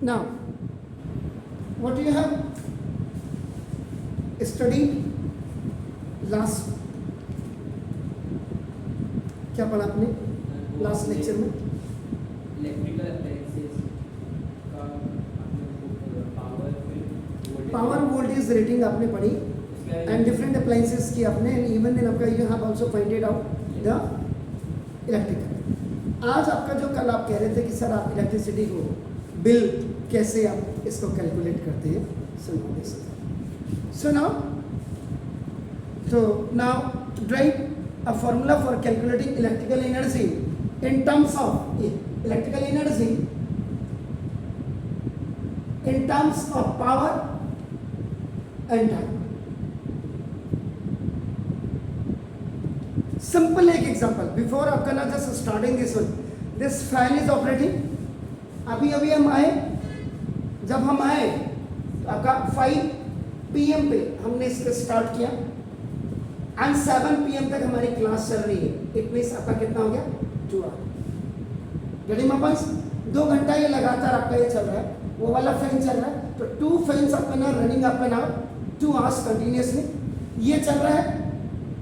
Now, what you have studied last, क्या पढ़ा आपने लास्ट लेक्चर में? इलेक्ट्रिकल अप्लायंसेस का पावर वोल्टेज रेटिंग आपने पढ़ी एंड डिफरेंट अप्लायंसेस की आपने, एंड इवन देन आपका you have also pointed out the electrical. आज आपका जो कल आप कह रहे थे कि सर आप इलेक्ट्रिसिटी को बिल कैसे आप इसको कैलकुलेट करते हैं, so now right a formula for calculating electrical energy in terms of electrical energy in terms of power and time. Simple एक example before आपका ना just starting this one, this fan is operating. अभी हम आए, जब हम आए तो आपका 5 PM पे हमने इसको स्टार्ट किया एंड 7 PM तक हमारी क्लास चल रही है। इट मीन्स आपका कितना हो गया 2 आवर। Getting my points? 2 घंटा ये लगातार आपका ये चल रहा है, वो वाला फैन चल रहा है, तो 2 फैंस आपका ना रनिंग आपका ना 2 आवर्स कंटिन्यूसली ये चल रहा है।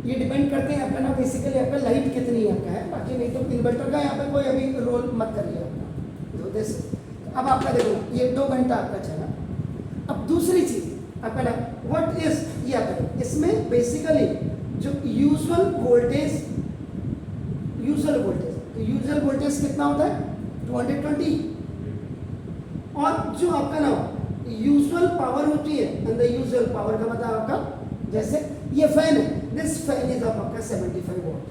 ये डिपेंड करते हैं आपका ना बेसिकली आपका लाइट कितनी आपका है, बाकी नहीं तो इन्वर्टर का यहाँ पे कोई अभी रोल मत करिए आपका। अब आपका देखो ये 2 घंटा आपका चला। अब दूसरी चीज आपका ना व्हाट इज ये आपका इसमें बेसिकली जो यूजुअल वोल्टेज कितना होता है 220, और जो आपका ना यूजुअल पावर होती है, एंड द यूजुअल पावर का मतलब आपका जैसे ये फैन है, दिस फैन इज आपका 75 वॉट।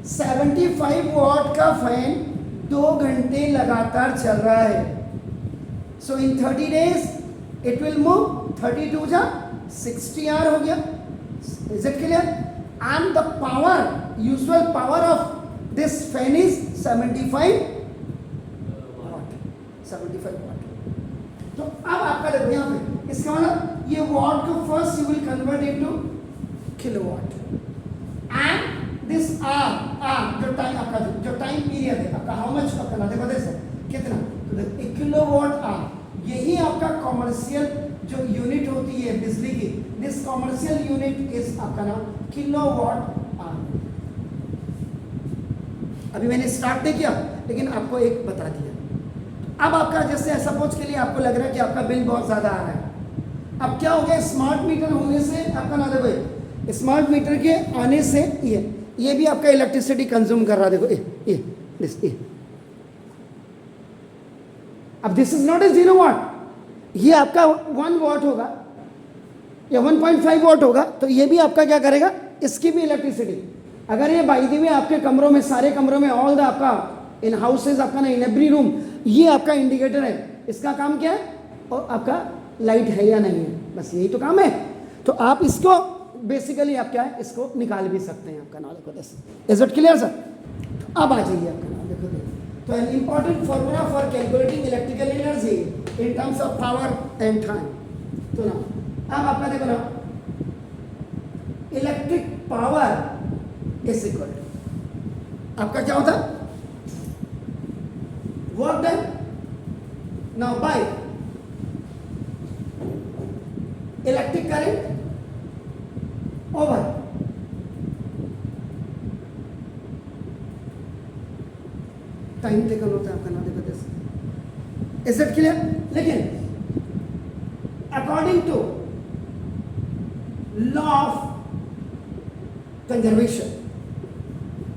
75 वॉट का फैन 2 घंटे लगातार चल रहा है। सो इन 30 days इट विल मूव 32 जा 60 आवर हो गया। Is it clear? And the power, usual power of this fan is 75 what. तो अब आपका देखो यहाँ पे इसका मतलब ये वॉट को first you will convert into kilowatt, and this are जो टाइम आपका जो टाइम पीरियड है आपका हाउ मच आपका ना देखो देखो कितना, तो देखो 1 किलोवाट आवर, यही आपका कॉमर्शियल जो यूनिट होती है बिजली की, दिस कॉमर्शियल यूनिट इज आपका नाम किलोवाट आवर। अभी मैंने स्टार्ट नहीं किया लेकिन आपको एक बता दिया। अब आपका जैसे सपोज के लिए आपको लग रहा है कि आपका बिल बहुत ज़्यादा आ रहा है, अब क्या हो गया स्मार्ट मीटर होने से आपका ना देखो स्मार्ट मीटर के आने से ये भी आपका इलेक्ट्रिसिटी कंज्यूम कर रहा है। देखो अब दिस इज नॉट ए 0 वाट, ये आपका 1 वाट होगा या 1.5 वाट होगा, तो ये भी आपका क्या करेगा, इसकी भी इलेक्ट्रिसिटी। अगर ये बाई दी वे आपके कमरों में, सारे कमरों में, ऑल द आपका इन हाउसेज आपका ना इन एवरी रूम, ये आपका इंडिकेटर है, इसका काम क्या है, और आपका लाइट है या नहीं है, बस यही तो काम है। तो आप इसको बेसिकली आप क्या है इसको निकाल भी सकते हैं आपका नाम। देखो इज इट क्लियर सर? अब आ जाइए आपका नाम देखो। तो an important formula for calculating electrical energy in terms of power and time. तो ना अब आपका देखो ना electric power is equal to आपका क्या होता है work done now by electric current over time taken होता है आपका ना देखो दिस। Is it clear? लेकिन according to law of conservation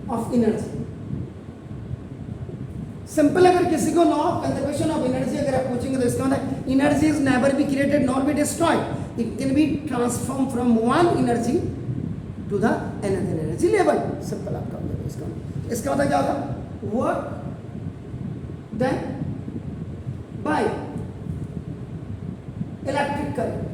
of energy, simple अगर किसी को law of conservation of energy अगर आप पूछेंगे तो इसका मतलब energy is never be created nor be destroyed, it can be transform from one energy to the another energy level. Simple आपका इसका मतलब क्या होगा work then by electric current.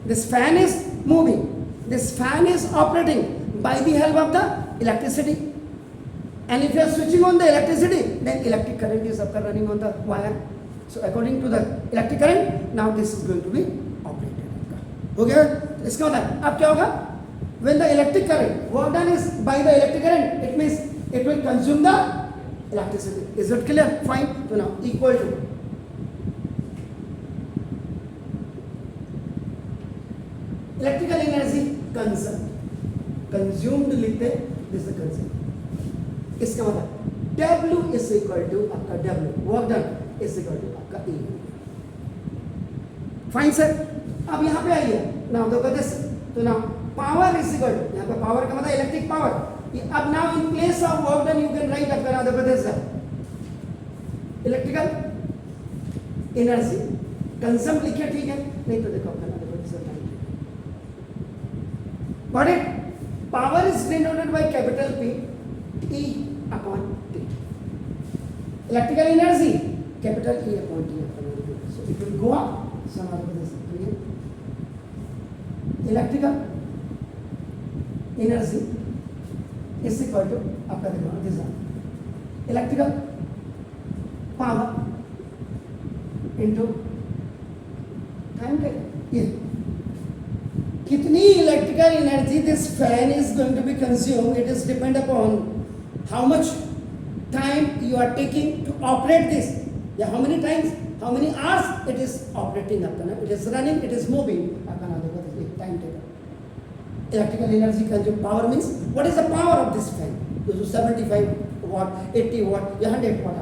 This fan is moving, this fan is operating by the help of the electricity, and if you are switching on the electricity then electric current is running on the wire. So according to the electric current now this is going to be operated. हो गया? इसका मतलब अब क्या होगा when the electric current work done is by the electric current, it means it will consume the electricity. Is it clear? Fine. So now equal to electrical energy consumed लिखते, this is consumed. इसका मतलब W is equal to आपका W work done is equal to आपका E. Fine sir. अब यहाँ पे आइए now देखो दिस. तो now power is equal to, यहाँ पे पावर का मतलब इलेक्ट्रिक पावर. अब now in place of work done you can write आपका नाउ देखो दिस इलेक्ट्रिकल एनर्जी कंज्यूम लिखिए, ठीक है. नहीं तो देखो आपका नाउ देखो this what it power is denoted by capital P E upon T. Electrical energy capital E upon T. So it will go up. So now this is clear. Electrical energy is equal to आपका देखो this is electrical power into time taken. ये कितनी electrical energy this fan is going to be consumed, it is depend upon how much time you are taking to operate this. Yeah, how many times, how many hours it is operating up, it is running, it is moving. Time taken. Electrical energy consumed power means what is the power of this fan? So 75 watt, 80 watt, 100 watt.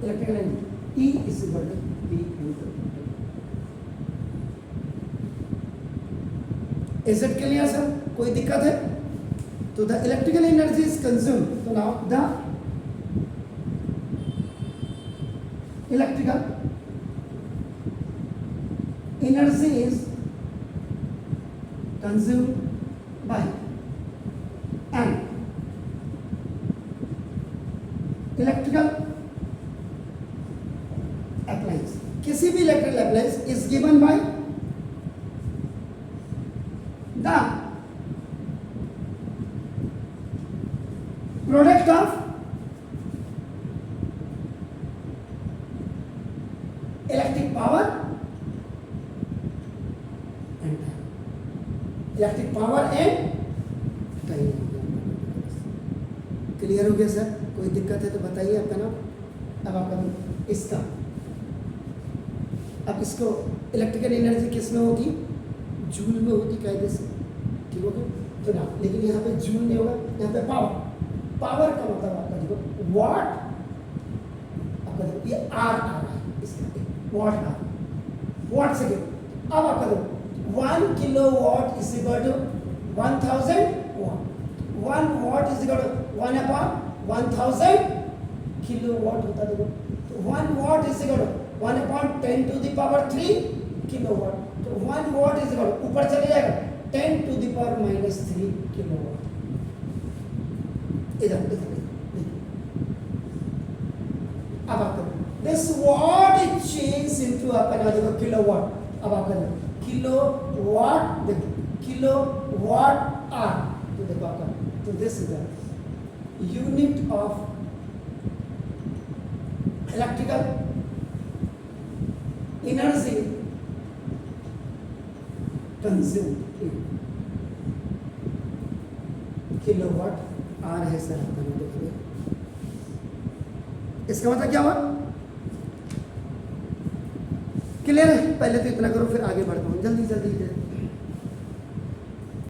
Electrical energy E is equal to P into. Is it clear, sir? कोई दिक्कत है? तो the electrical energy is consumed. So now the electrical energy is consumed by an electrical appliance. किसी भी electrical appliance is given by the product of electric power and time. Electric power and time. Clear हो गया sir? कोई दिक्कत है तो बताइए आपका नाम. अब आपका इसका, अब इसको इलेक्ट्रिकल एनर्जी किस में होगी? जूल में होगी कायदे से, ठीक हो गया? तो ना, लेकिन यहाँ पे जूल नहीं होगा, यहाँ पे पावर. पावर का मतलब आपका देखो वॉट, आपका देखो ये आर आ रहा है इसका, वॉट आर, वॉट से अब आपका देखो 1 kilowatt is equal to 1000 watt. 1 watt is equal to 1 upon 1000 kilowatt होता देखो. तो 1 watt is equal to 1 upon 10 to the power 3 kilowatt. तो 1 watt is equal to ऊपर चले जाएगा 10 to the power minus 3 kilowatt. इधर अब आपका this watt is changed into आपका देखो kilowatt. अब आपका kilowatt देखो kilowatt hour. तो देखो आपका, तो this is the unit of electrical energy consumed. Kilowatt hour है सर आपका, देखिए इसका मतलब क्या हुआ? क्लियर है? पहले तो इतना करो फिर आगे बढ़ता हूँ, जल्दी जल्दी।